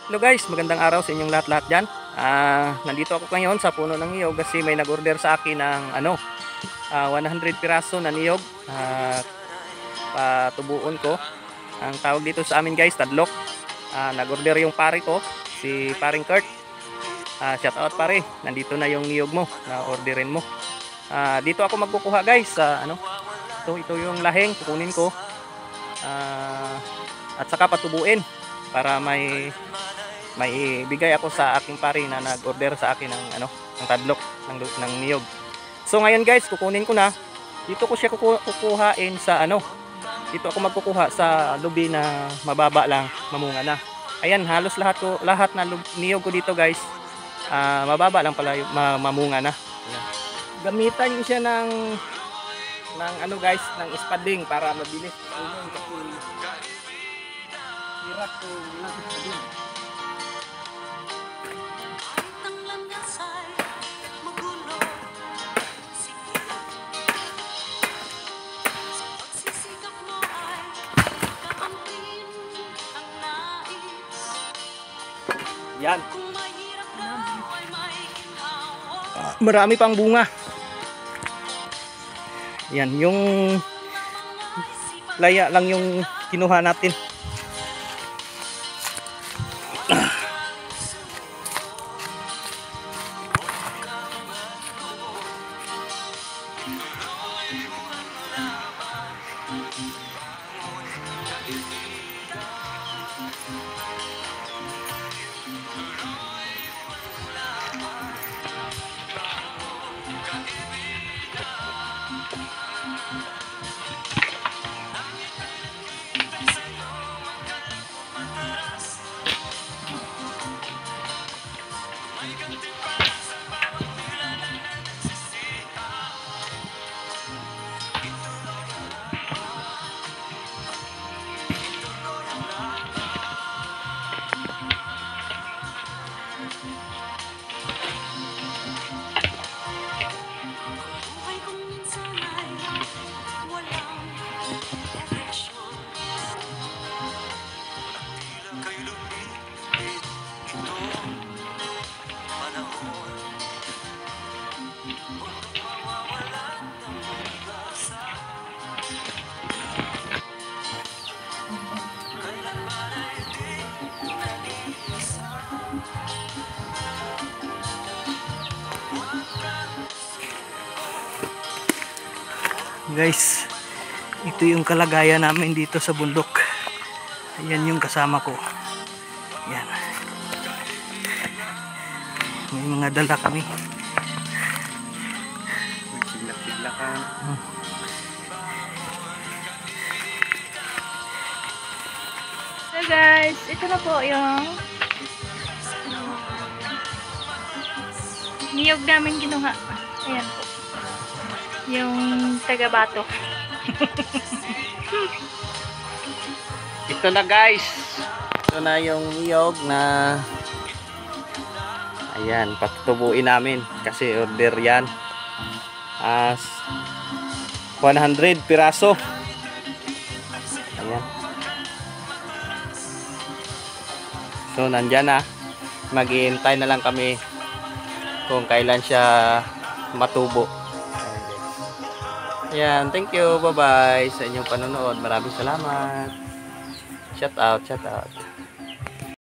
Hello guys, magandang araw sa inyong lahat-lahat dyan. Nandito ako ngayon sa puno ng niyog kasi may nag-order sa akin ng 100 piraso na niyog. Patubuon ko. Ang tawag dito sa amin guys, tadlok. Nag-order yung pare ko, si paring Kurt. Shout out pare, nandito na yung niyog mo na orderin mo. Dito ako magkukuha guys sa ito yung laheng kukunin ko. At saka patubuin para may ibigay ako sa aking pare na nag-order sa akin ng ng tadlok ng niyog. So ngayon guys, kukunin ko na. Dito ko siya kukuhain sa dito ako magkukuha sa lubi na mababa lang, mamunga na. Ayan, halos lahat na niyog ko dito guys. Mababa lang pala yung mamunga na. Ayan. Gamitan ko siya ng guys, ng spading para mabilis. Hirap ko lang spading. Yan. Marami pang bunga. Yan, yung laya lang yung kinuha natin. Guys, ito yung kalagayan namin dito sa bundok. Ayan yung kasama ko. Ayan. May mga dala kami. Magsigla-sigla ka. So guys, ito na po yung niyog namin kinuha. Ayan po. Yung taga-bato. Ito na guys. Ito na yung niyog na ayan, patutubuin namin kasi order yan as 100 piraso. Ayan. So nandyan na. Maghihintay na lang kami kung kailan siya matubo. Ayan, thank you. Bye-bye sa inyong panonood. Maraming salamat. Shout out, shout out.